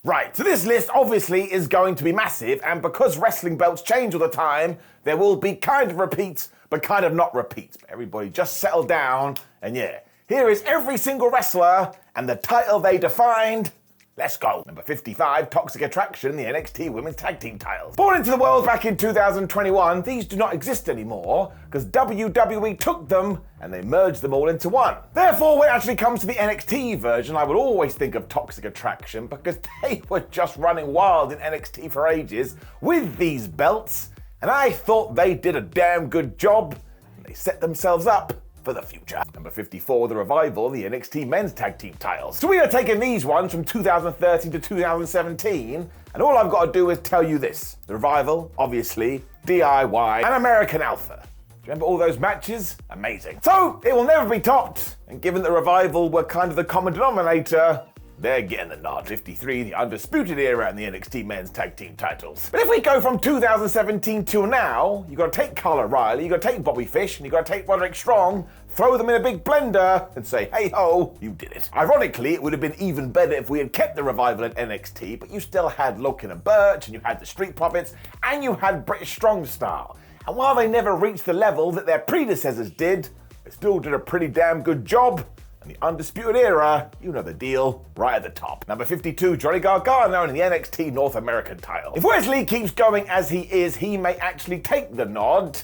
Right, so this list obviously is going to be massive, and because wrestling belts change all the time, there will be kind of repeats, but kind of not repeats. But everybody just settle down, and yeah, here is every single wrestler and the title they defined. Let's go. Number 55, Toxic Attraction, the NXT Women's Tag Team titles. Born into the world back in 2021, these do not exist anymore because WWE took them and they merged them all into one. Therefore, when it actually comes to the NXT version, I would always think of Toxic Attraction because they were just running wild in NXT for ages with these belts, and I thought they did a damn good job and they set themselves up for the future. Number 54, The Revival, the NXT Men's Tag Team titles. So we are taking these ones from 2013 to 2017, and all I've got to do is tell you this. The Revival, obviously, DIY, and American Alpha. Remember all those matches? Amazing. So, it will never be topped, and given the Revival were kind of the common denominator, they're getting the nod. 53, the Undisputed Era and the NXT Men's Tag Team titles. But if we go from 2017 till now, you got to take Kyle O'Reilly, you got to take Bobby Fish, and you got to take Roderick Strong, throw them in a big blender, and say, hey ho, you did it. Ironically, it would have been even better if we had kept the Revival at NXT, but you still had Logan and Birch, and you had the Street Profits, and you had British Strong Style. And while they never reached the level that their predecessors did, they still did a pretty damn good job. And the Undisputed Era, you know the deal, right at the top. Number 52, Johnny Gargano in the NXT North American title. If Wesley keeps going as he is, he may actually take the nod.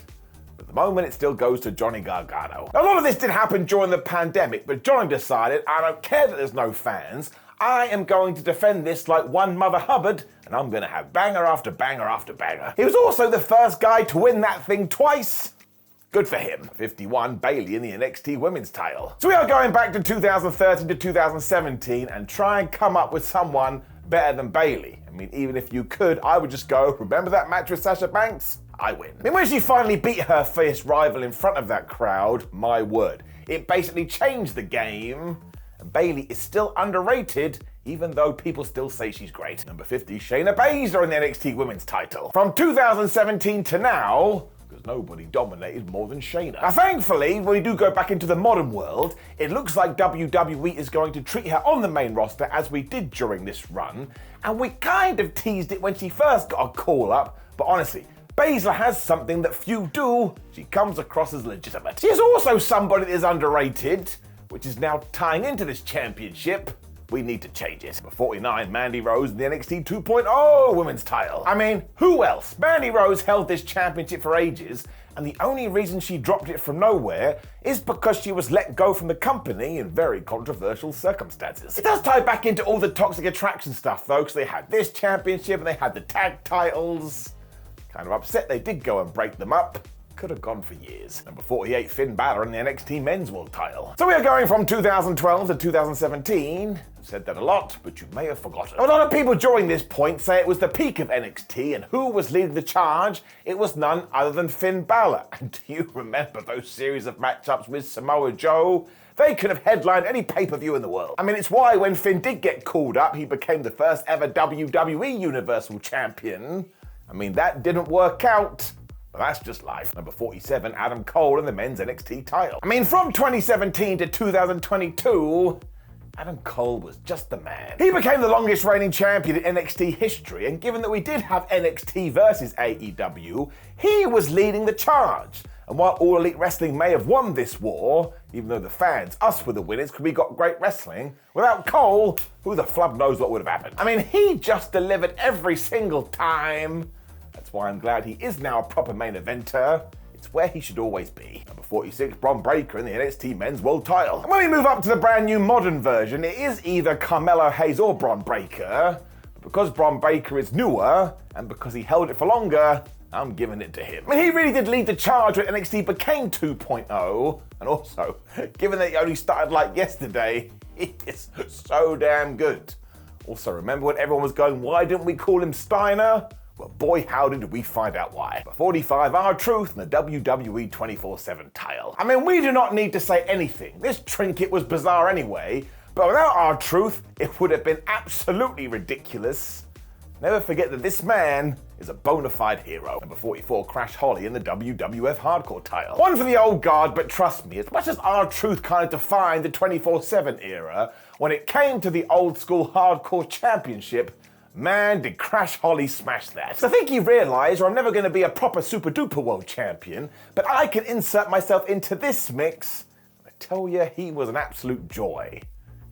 But at the moment, it still goes to Johnny Gargano. Now, a lot of this did happen during the pandemic, but Johnny decided, I don't care that there's no fans, I am going to defend this like one Mother Hubbard, and I'm going to have banger after banger after banger. He was also the first guy to win that thing twice. Good for him. 51, Bayley in the NXT Women's title. So we are going back to 2013 to 2017 and try and come up with someone better than Bayley. I mean, even if you could, I would just go, remember that match with Sasha Banks? I win. I mean, when she finally beat her fierce rival in front of that crowd, my word, it basically changed the game. And Bayley is still underrated, even though people still say she's great. Number 50, Shayna Baszler in the NXT Women's title. From 2017 to now, because nobody dominated more than Shayna. Now, thankfully, when we do go back into the modern world, it looks like WWE is going to treat her on the main roster as we did during this run, and we kind of teased it when she first got a call-up, but honestly, Baszler has something that few do. She comes across as legitimate. She is also somebody that is underrated, which is now tying into this championship. We need to change it. Number 49, Mandy Rose in the NXT 2.0 Women's title. I mean, who else? Mandy Rose held this championship for ages, and the only reason she dropped it from nowhere is because she was let go from the company in very controversial circumstances. It does tie back into all the Toxic Attraction stuff, though, because they had this championship and they had the tag titles. Kind of upset they did go and break them up. Could have gone for years. Number 48, Finn Balor in the NXT Men's World title. So we are going from 2012 to 2017. I've said that a lot, but you may have forgotten. A lot of people during this point say it was the peak of NXT, and who was leading the charge? It was none other than Finn Balor. And do you remember those series of matchups with Samoa Joe? They could have headlined any pay-per-view in the world. I mean, it's why when Finn did get called up, he became the first ever WWE Universal Champion. I mean, that didn't work out. But that's just life. Number 47, Adam Cole in the men's NXT title. I mean, from 2017 to 2022, Adam Cole was just the man. He became the longest reigning champion in NXT history, and given that we did have NXT versus AEW, he was leading the charge. And while All Elite Wrestling may have won this war, even though the fans, us were the winners because we got great wrestling, without Cole, who the flub knows what would have happened. I mean, he just delivered every single time. That's why I'm glad he is now a proper main eventer. It's where he should always be. Number 46, Bron Breakker in the NXT Men's World title. And when we move up to the brand new modern version, it is either Carmelo Hayes or Bron Breakker. But because Bron Breakker is newer, and because he held it for longer, I'm giving it to him. I mean, he really did lead the charge when NXT became 2.0. And also, given that he only started like yesterday, he is so damn good. Also, remember when everyone was going, why didn't we call him Steiner? Well, boy, howdy did we find out why. Number 45, R-Truth in the WWE 24/7 title. I mean, we do not need to say anything. This trinket was bizarre anyway, but without R-Truth, it would have been absolutely ridiculous. Never forget that this man is a bona fide hero. Number 44, Crash Holly in the WWF Hardcore title. One for the old guard, but trust me, as much as R-Truth kind of defined the 24/7 era, when it came to the old school Hardcore Championship, man, did Crash Holly smash that. So I think he realised, I'm never going to be a proper super duper world champion, but I can insert myself into this mix. I tell you, he was an absolute joy.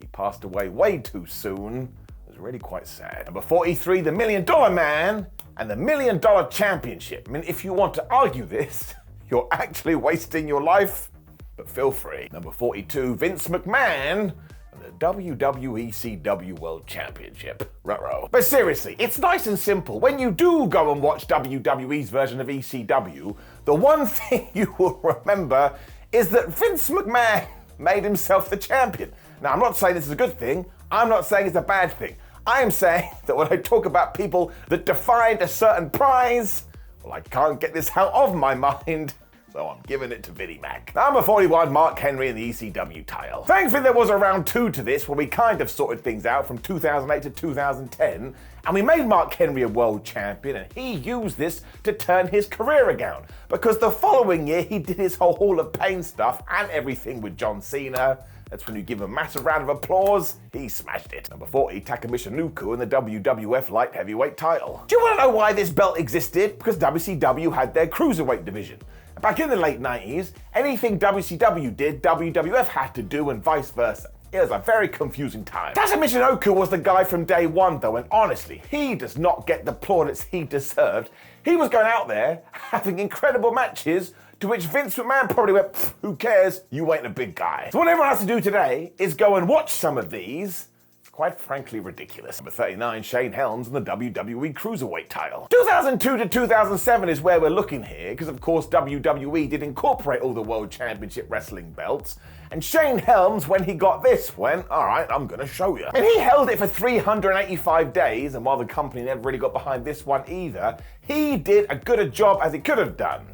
He passed away way too soon. It was really quite sad. Number 43, the $1 Million Man and the $1 Million Championship. I mean, if you want to argue this, you're actually wasting your life, but feel free. Number 42, Vince McMahon and the WWE CW World Championship. Ruh-roh. But seriously, it's nice and simple. When you do go and watch WWE's version of ECW, the one thing you will remember is that Vince McMahon made himself the champion. Now, I'm not saying this is a good thing. I'm not saying it's a bad thing. I am saying that when I talk about people that defined a certain prize, well, I can't get this out of my mind, so I'm giving it to Vinnie Mac. Number 41, Mark Henry and the ECW title. Thankfully, there was a round 2 to this where we kind of sorted things out from 2008 to 2010, and we made Mark Henry a world champion, and he used this to turn his career around, because the following year he did his whole Hall of Pain stuff and everything with John Cena. That's when you give him a massive round of applause. He smashed it. Number 40, TAKA and the WWF Light Heavyweight title. Do you want to know why this belt existed? Because WCW had their Cruiserweight division. Back in the late 90s, anything WCW did, WWF had to do, and vice versa. It was a very confusing time. MICHINOKU was the guy from day one, though, and honestly, he does not get the plaudits he deserved. He was going out there, having incredible matches, to which Vince McMahon probably went, who cares, you ain't a big guy. So what everyone has to do today is go and watch some of these. It's quite frankly ridiculous. Number 39, Shane Helms and the WWE Cruiserweight title. 2002 to 2007 is where we're looking here, because of course WWE did incorporate all the World Championship Wrestling belts, and Shane Helms, when he got this, went, all right, I'm gonna show you. And he held it for 385 days, and while the company never really got behind this one either, he did as good a job as he could have done.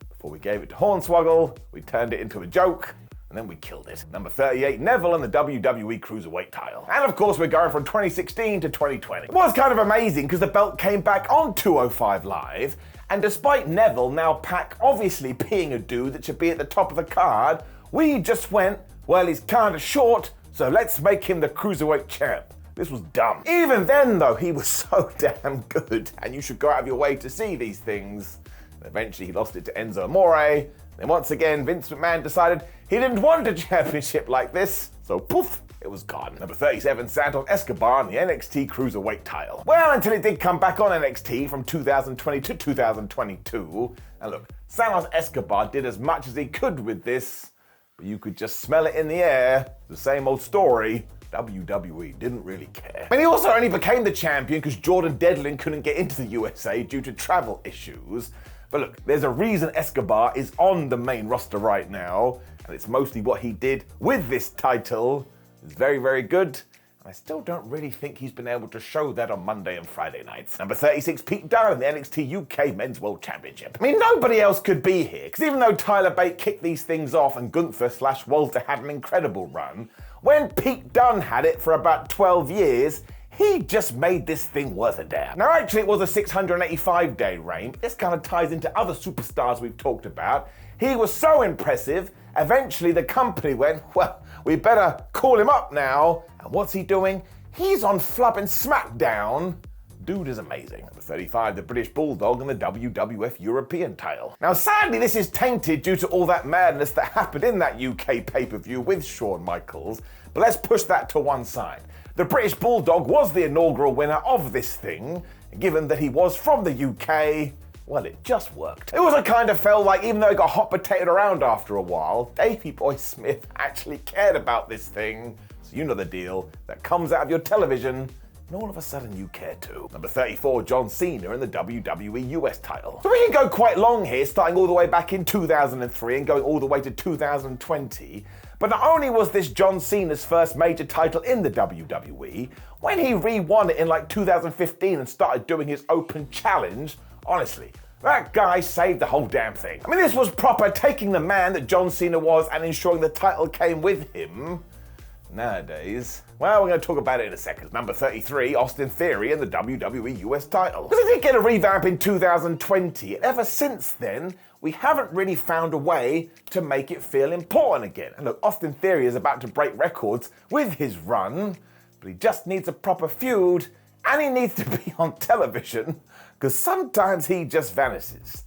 Before we gave it to Hornswoggle, we turned it into a joke, and then we killed it. Number 38, Neville and the WWE Cruiserweight title. And of course, we're going from 2016 to 2020. It was kind of amazing because the belt came back on 205 Live, and despite Neville, now Pac, obviously being a dude that should be at the top of the card, we just went, well, he's kind of short, so let's make him the Cruiserweight champ. This was dumb. Even then, though, he was so damn good, and you should go out of your way to see these things. Eventually, he lost it to Enzo Amore. Then once again, Vince McMahon decided he didn't want a championship like this, so poof, it was gone. Number 37, Santos Escobar and the NXT Cruiserweight title. Well, until it did come back on NXT from 2020 to 2022. And look, Santos Escobar did as much as he could with this, but you could just smell it in the air. The same old story. WWE didn't really care. And he also only became the champion because Jordan Devlin couldn't get into the USA due to travel issues. But look, there's a reason Escobar is on the main roster right now, and it's mostly what he did with this title. It's very, very good, and I still don't really think he's been able to show that on Monday and Friday nights. Number 36, Pete Dunne, the NXT UK Men's World Championship. I mean, nobody else could be here, because even though Tyler Bate kicked these things off and Gunther/Walter had an incredible run, when Pete Dunne had it for about 12 years, he just made this thing worth a damn. Now, actually, it was a 685-day reign, but this kind of ties into other superstars we've talked about. He was so impressive, eventually the company went, well, we better call him up now. And what's he doing? He's on flubbing SmackDown. Dude is amazing. Number 35, the British Bulldog and the WWF European title. Now, sadly, this is tainted due to all that madness that happened in that UK pay-per-view with Shawn Michaels, but let's push that to one side. The British Bulldog was the inaugural winner of this thing, and given that he was from the UK, well, it just worked. It also kind of felt like, even though it got hot potatoed around after a while, Davey Boy Smith actually cared about this thing, so you know the deal, that comes out of your television, and all of a sudden you care too. Number 34, John Cena and the WWE US title. So we can go quite long here, starting all the way back in 2003 and going all the way to 2020. But not only was this John Cena's first major title in the WWE, when he re-won it in like 2015 and started doing his open challenge, honestly, that guy saved the whole damn thing. I mean, this was proper taking the man that John Cena was and ensuring the title came with him. Nowadays, well, we're going to talk about it in a second. Number 33, Austin Theory and the WWE US title. Because it did get a revamp in 2020, and ever since then, we haven't really found a way to make it feel important again. And look, Austin Theory is about to break records with his run, but he just needs a proper feud, And he needs to be on television, because sometimes he just vanishes.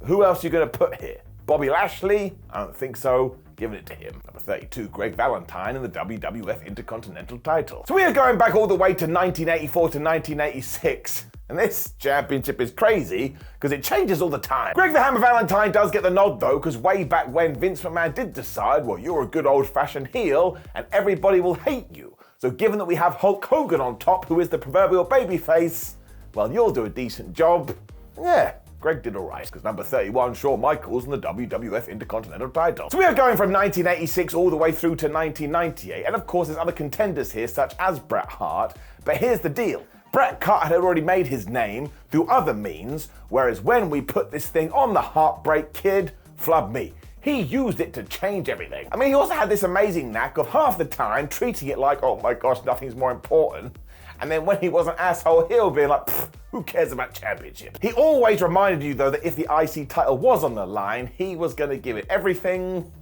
Who else are you going to put here? Bobby Lashley? I don't think so. Giving it to him. Number 32, Greg Valentine in the WWF Intercontinental title. So we are going back all the way to 1984 to 1986. And this championship is crazy because it changes all the time. Greg the Hammer Valentine does get the nod though, because way back when Vince McMahon did decide, well, you're a good old-fashioned heel and everybody will hate you. So given that we have Hulk Hogan on top, who is the proverbial babyface, well, you'll do a decent job. Yeah. Greg did all right, because number 31, Shawn Michaels in the WWF Intercontinental title. So we are going from 1986 all the way through to 1998, and of course there's other contenders here, such as Bret Hart, but here's the deal. Bret Hart had already made his name through other means, whereas when we put this thing on the Heartbreak Kid, flub me, he used it to change everything. I mean, he also had this amazing knack of half the time treating it like, oh my gosh, nothing's more important. And then when he was an asshole heel, being like, who cares about championship? He always reminded you, though, that if the IC title was on the line, he was going to give it everything.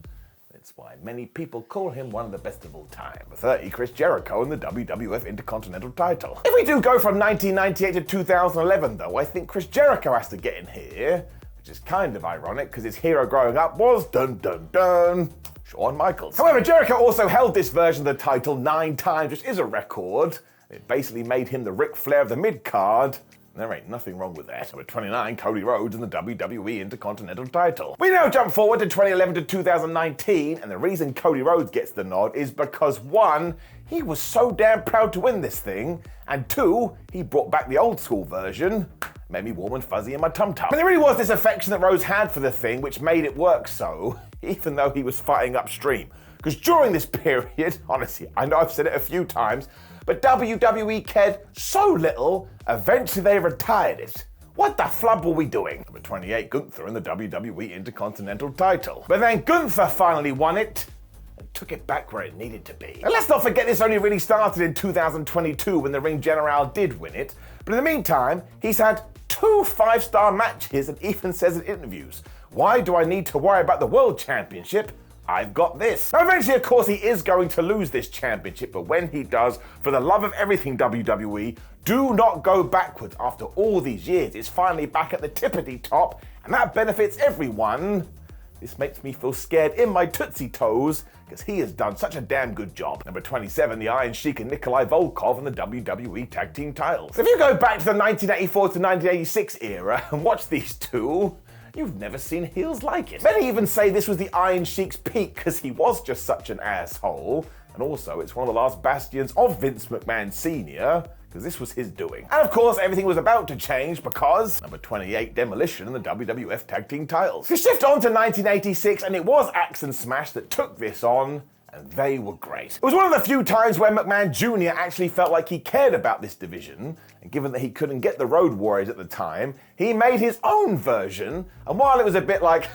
That's why many people call him one of the best of all time. Number 30, Chris Jericho in the WWF Intercontinental title. If we do go from 1998 to 2011, though, I think Chris Jericho has to get in here, which is kind of ironic, because his hero growing up was, dun dun dun, Shawn Michaels. However, Jericho also held this version of the title 9 times, which is a record. It basically made him the Ric Flair of the mid-card. There ain't nothing wrong with that. Number 29, Cody Rhodes in the WWE Intercontinental title. We now jump forward to 2011 to 2019, and the reason Cody Rhodes gets the nod is because 1, he was so damn proud to win this thing, and 2, he brought back the old school version. Made me warm and fuzzy in my tum-tum. And there really was this affection that Rhodes had for the thing, which made it work so, even though he was fighting upstream. Because during this period, honestly, I know I've said it a few times, but WWE cared so little, eventually they retired it. What the flub were we doing? Number 28, Gunther in the WWE Intercontinental title. But then Gunther finally won it and took it back where it needed to be. And let's not forget this only really started in 2022 when the Ring General did win it. But in the meantime, he's had 2 5-star matches and even says in interviews, why do I need to worry about the World Championship? I've got this. Now eventually, of course, he is going to lose this championship, but when he does, for the love of everything WWE, do not go backwards. After all these years, it's finally back at the tippity top, and that benefits everyone. This makes me feel scared in my tootsie toes, because he has done such a damn good job. Number 27, the Iron Sheik and NIKOLAI Volkov in the WWE Tag Team titles. If you go back to the 1984 to 1986 era and watch these two, you've never seen heels like it. Many even say this was the Iron Sheik's peak because he was just such an asshole. And also, it's one of the last bastions of Vince McMahon Sr., because this was his doing. And of course, everything was about to change because number 28, Demolition in the WWF Tag Team titles. We shift on to 1986, and it was Axe and Smash that took this on, and they were great. It was one of the few times where McMahon Jr. actually felt like he cared about this division, and given that he couldn't get the Road Warriors at the time, he made his own version, and while it was a bit like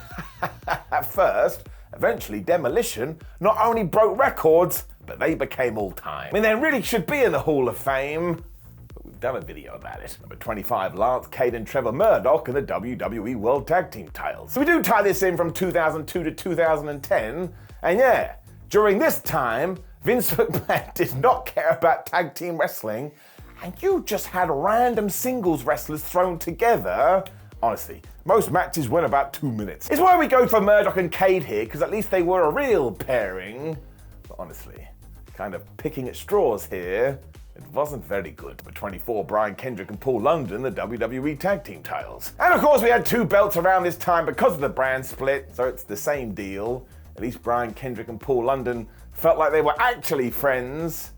at first, eventually Demolition not only broke records, but they became all time. I mean, they really should be in the Hall of Fame, but we've done a video about it. Number 25, Lance Cade and Trevor Murdoch in the WWE World Tag Team titles. So we do tie this in from 2002 to 2010, and yeah, during this time, Vince McMahon did not care about tag team wrestling, and you just had random singles wrestlers thrown together. Honestly, most matches went about 2 minutes. It's why we go for Murdoch and Cade here, because at least they were a real pairing. But honestly, kind of picking at straws here, it wasn't very good. Number 24, Brian Kendrick and Paul London, the WWE Tag Team titles. And of course, we had 2 belts around this time because of the brand split, so it's the same deal. At least Brian Kendrick and Paul London felt like they were actually friends,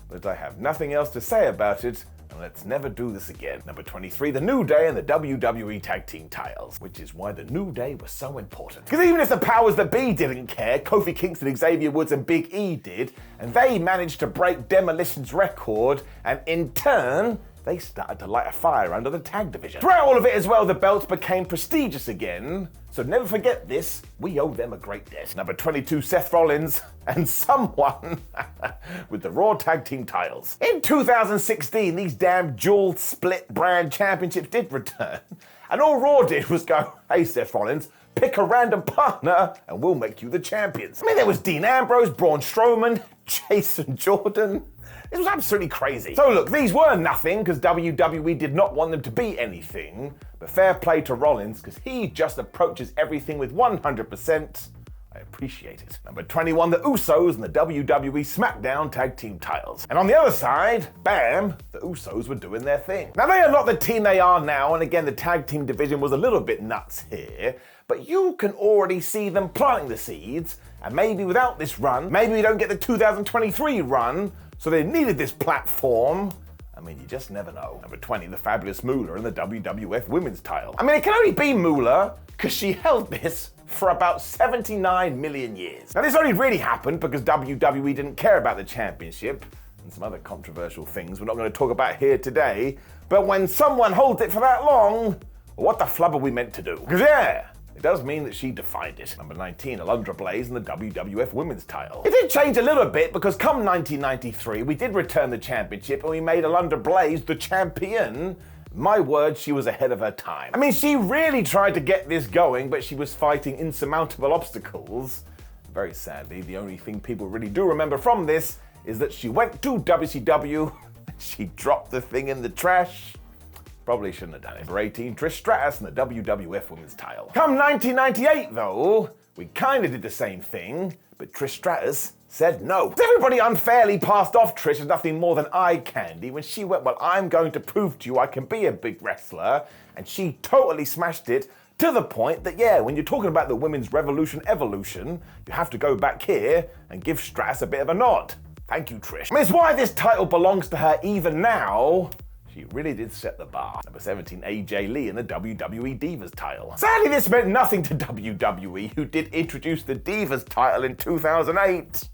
but I have nothing else to say about it, and let's never do this again. Number 23, The New Day and the WWE Tag Team titles, which is why The New Day was so important. Because even if the powers that be didn't care, Kofi Kingston, Xavier Woods, and Big E did, and they managed to break Demolition's record, and in turn, they started to light a fire under the tag division. Throughout all of it as well, the belts became prestigious again, so never forget this, we owe them a great debt. Number 22, Seth Rollins, and someone with the Raw Tag Team titles. In 2016, these damn dual split brand championships did return, and all Raw did was go, hey Seth Rollins, pick a random partner and we'll make you the champions. I mean, there was Dean Ambrose, Braun Strowman, Jason Jordan, This was absolutely crazy. So look, these were nothing because WWE did not want them to be anything, but fair play to Rollins because he just approaches everything with 100%. I appreciate it. Number 21, the USOS and the WWE SmackDown Tag Team titles. And on the other side, bam, the USOS were doing their thing. Now they are not the team they are now, and again the tag team division was a little bit nuts here, but you can already see them planting the seeds, and maybe without this run, maybe we don't get the 2023 run, so they needed this platform. I mean, you just never know. Number 20, the fabulous Moolah and the WWF Women's title. I mean, it can only be Moolah because she held this for about 79 million years. Now, this only really happened because WWE didn't care about the championship and some other controversial things we're not going to talk about here today. But when someone holds it for that long, what the flub are we meant to do? Because yeah, it does mean that she defined it. Number 19, Alundra Blaze and the WWF Women's title. It did change a little bit because come 1993, we did return the championship and we made Alundra Blaze the champion. My word, she was ahead of her time. I mean, she really tried to get this going, but she was fighting insurmountable obstacles. Very sadly, the only thing people really do remember from this is that she went to WCW, she dropped the thing in the trash. Probably shouldn't have done it. Number 18, Trish Stratus and the WWF Women's title. Come 1998 though, we kind of did the same thing, but Trish Stratus said no. Everybody unfairly passed off Trish as nothing more than eye candy when she went, well, I'm going to prove to you I can be a big wrestler, and she totally smashed it to the point that, yeah, when you're talking about the women's revolution evolution, you have to go back here and give Stratus a bit of a nod. Thank you, Trish. I mean, it's why this title belongs to her even now. She really did set the bar. Number 17, AJ Lee and the WWE Divas title. Sadly, this meant nothing to WWE, who did introduce the Divas title in 2008.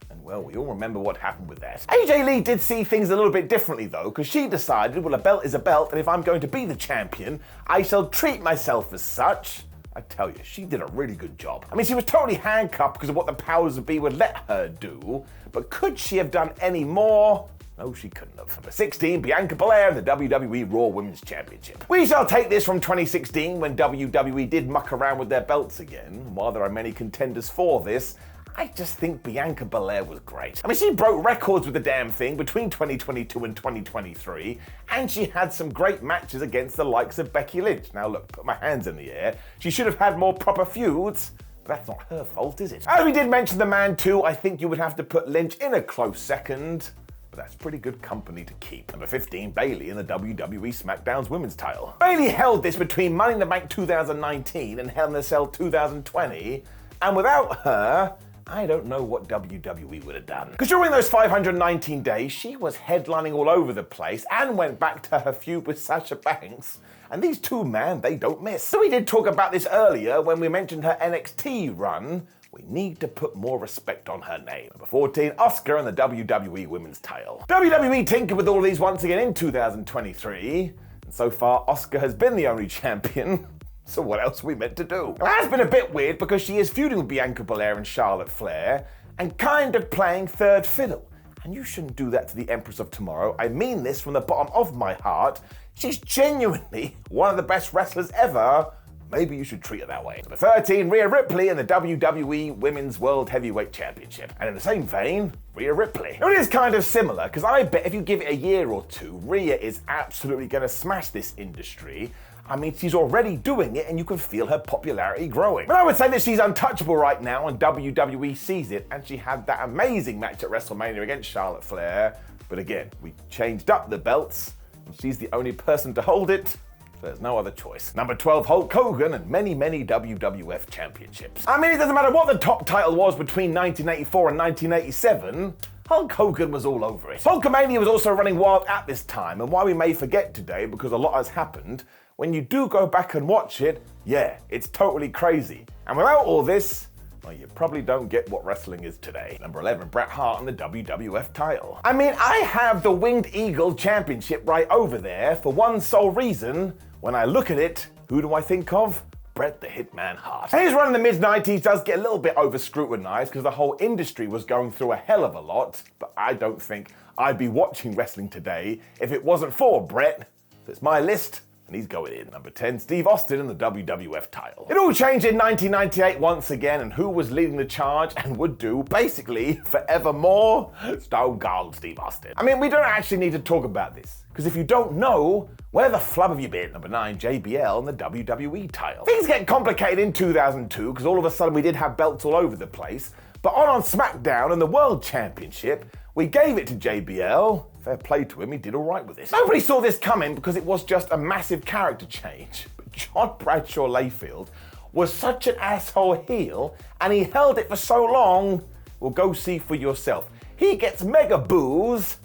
And well, we all remember what happened with that. AJ Lee did see things a little bit differently though, because she decided, well, a belt is a belt, and if I'm going to be the champion, I shall treat myself as such. I tell you, she did a really good job. I mean, she was totally handcuffed because of what the powers that be would let her do, but could she have done any more? No, she couldn't have. Number 16, Bianca Belair and the WWE Raw Women's Championship. We shall take this from 2016 when WWE did muck around with their belts again. While there are many contenders for this, I just think Bianca Belair was great. I mean, she broke records with the damn thing between 2022 and 2023, and she had some great matches against the likes of Becky Lynch. Now look, put my hands in the air. She should have had more proper feuds, but that's not her fault, is it? As we did mention the man too, I think you would have to put Lynch in a close second. That's pretty good company to keep. Number 15, Bayley in the WWE SmackDown's Women's title. Bayley held this between Money in the Bank 2019 and Hell in a Cell 2020, and without her, I don't know what WWE would have done. Because during those 519 days, she was headlining all over the place and went back to her feud with Sasha Banks. And these two, man, they don't miss. So we did talk about this earlier when we mentioned her NXT run. We need to put more respect on her name. Number 14, Asuka and the WWE Women's title. WWE tinkered with all these once again in 2023, and so far Asuka has been the only champion. So what else are we meant to do? Well, it has been a bit weird because she is feuding with Bianca Belair and Charlotte Flair, and kind of playing third fiddle. And you shouldn't do that to the Empress of Tomorrow. I mean this from the bottom of my heart. She's genuinely one of the best wrestlers ever. Maybe you should treat her that way. Number 13, Rhea Ripley in the WWE Women's World Heavyweight Championship. And in the same vein, Rhea Ripley. It is kind of similar, because I bet if you give it a year or two, Rhea is absolutely going to smash this industry. I mean, she's already doing it, and you can feel her popularity growing. But I would say that she's untouchable right now, and WWE sees it, and she had that amazing match at WrestleMania against Charlotte Flair. But again, we changed up the belts, and she's the only person to hold it. There's no other choice. Number 12, Hulk Hogan and many WWF championships. I mean, it doesn't matter what the top title was between 1984 and 1987, Hulk Hogan was all over it. Hulkamania was also running wild at this time, and why we may forget today, because a lot has happened, when you do go back and watch it, yeah, it's totally crazy. And without all this, well, you probably don't get what wrestling is today. Number 11, Bret Hart and the WWF title. I mean, I have the Winged Eagle Championship right over there for one sole reason. When I look at it, who do I think of? Bret the Hitman Hart. And his run in the mid-90s does get a little bit over-scrutinized because the whole industry was going through a hell of a lot, but I don't think I'd be watching wrestling today if it wasn't for Bret. So it's my list, And he's going in. Number 10, Steve Austin in the WWF title. It all changed in 1998 once again, and who was leading the charge and would do, basically, forevermore? Stone Cold Steve Austin. I mean, we don't actually need to talk about this, because if you don't know, where the flub have you been? Number 9, JBL in the WWE title. Things get complicated in 2002, because all of a sudden we did have belts all over the place, but on SmackDown and the World Championship, we gave it to JBL. Fair play to him, he did all right with this. Nobody saw this coming because it was just a massive character change. But John Bradshaw Layfield was such an asshole heel, and he held it for so long, well, go see for yourself. He gets mega boos.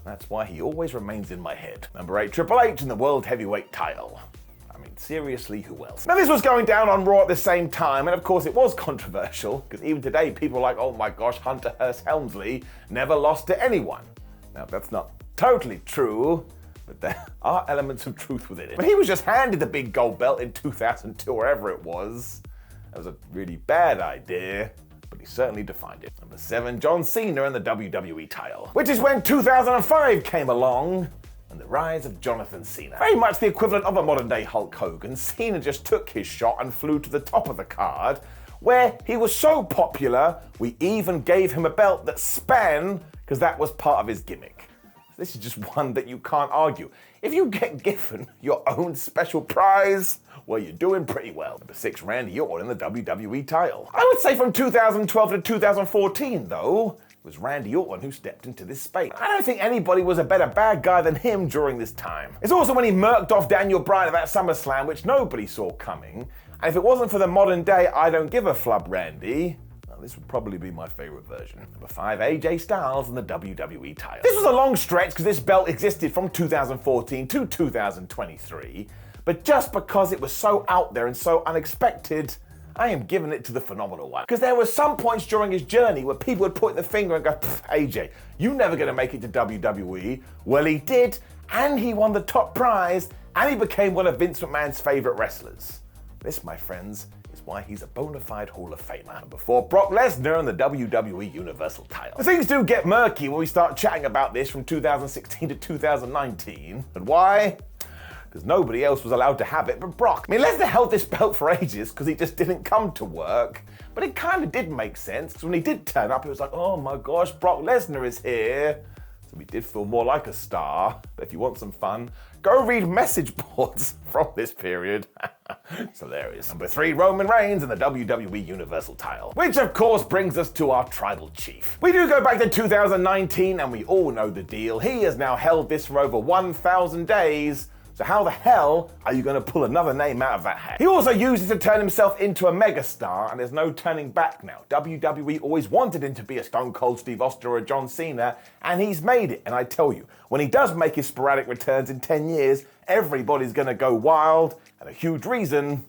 That's why he always remains in my head. Number 8, Triple H in the World Heavyweight title. I mean, seriously, who else? Now, this was going down on Raw at the same time, and of course it was controversial, because even today people are like, oh my gosh, Hunter Hearst Helmsley never lost to anyone. Now, that's not totally true, but there are elements of truth within it. But he was just handed the big gold belt in 2002, wherever it was. That was a really bad idea, but he certainly defined it. Number 7, John Cena in the WWE title, which is when 2005 came along, and the rise of Jonathan Cena. Very much the equivalent of a modern-day Hulk Hogan, Cena just took his shot and flew to the top of the card, where he was so popular, we even gave him a belt that span, because that was part of his gimmick. This is just one that you can't argue. If you get given your own special prize, well, you're doing pretty well. Number 6, Randy Orton in the WWE title. I would say from 2012 to 2014, though, it was Randy Orton who stepped into this space. I don't think anybody was a better bad guy than him during this time. It's also when he murked off Daniel Bryan at that SummerSlam, which nobody saw coming. And if it wasn't for the modern day I don't give a flub Randy, well, this would probably be my favorite version. Number 5, AJ Styles in the WWE title. This was a long stretch because this belt existed from 2014 to 2023, but just because it was so out there and so unexpected, I am giving it to the phenomenal one. Because there were some points during his journey where people would point the finger and go, AJ, you're never gonna make it to WWE. Well, he did, and he won the top prize, and he became one of Vince McMahon's favorite wrestlers. This, my friends, is why he's a bona fide Hall of Famer. Number 4, Brock Lesnar in the WWE Universal title. Things do get murky when we start chatting about this from 2016 to 2019. And why? Because nobody else was allowed to have it but Brock. I mean, Lesnar held this belt for ages because he just didn't come to work. But it kind of did make sense, because when he did turn up, it was like, oh my gosh, Brock Lesnar is here. So he did feel more like a star. But if you want some fun, go read message boards from this period. It's hilarious. Number 3, Roman Reigns in the WWE Universal title. Which of course brings us to our tribal chief. We do go back to 2019 and we all know the deal. He has now held this for over 1,000 days. So how the hell are you going to pull another name out of that hat? He also uses to turn himself into a megastar, and there's no turning back now. WWE always wanted him to be a Stone Cold Steve Austin or a John Cena, and he's made it. And I tell you, when he does make his sporadic returns in 10 years, everybody's going to go wild, and a huge reason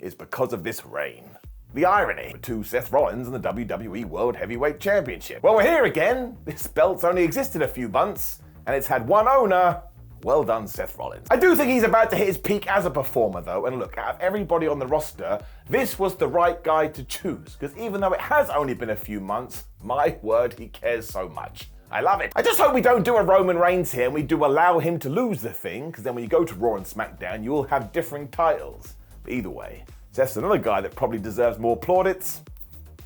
is because of this reign. The irony. Number 2, Seth Rollins in the WWE World Heavyweight Championship. Well, we're here again. This belt's only existed a few months, and it's had one owner. Well done, Seth Rollins. I do think he's about to hit his peak as a performer, though, and look, out of everybody on the roster, this was the right guy to choose, because even though it has only been a few months, my word, he cares so much. I love it. I just hope we don't do a Roman Reigns here and we do allow him to lose the thing, because then when you go to Raw and SmackDown, you will have differing titles. But either way, Seth's another guy that probably deserves more plaudits.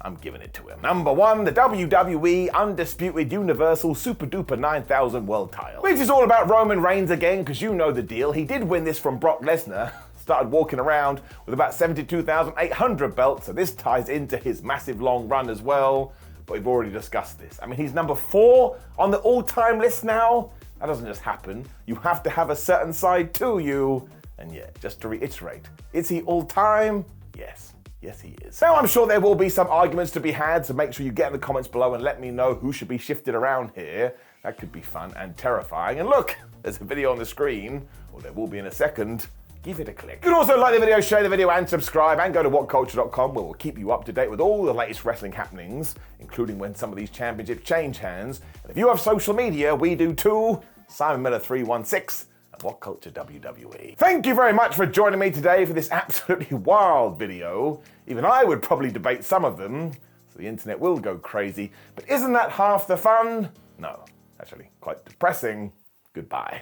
I'm giving it to him. Number 1, the WWE Undisputed Universal Super Duper 9000 World title. Which is all about Roman Reigns again, because you know the deal. He did win this from Brock Lesnar. Started walking around with about 72,800 belts, so this ties into his massive long run as well. But we've already discussed this. I mean, he's number 4 on the all-time list now. That doesn't just happen. You have to have a certain side to you. And yeah, just to reiterate, is he all-time? Yes. Yes, he is. Now, I'm sure there will be some arguments to be had, so make sure you get in the comments below and let me know who should be shifted around here. That could be fun and terrifying. And look, there's a video on the screen, or there will be in a second. Give it a click. You can also like the video, share the video, and subscribe, and go to whatculture.com, where we'll keep you up to date with all the latest wrestling happenings, including when some of these championships change hands. And if you have social media, we do too. Simon Miller 316. What Culture WWE. Thank you very much for joining me today for this absolutely wild video. Even I would probably debate some of them, so the internet will go crazy. But isn't that half the fun? No, actually, quite depressing. Goodbye.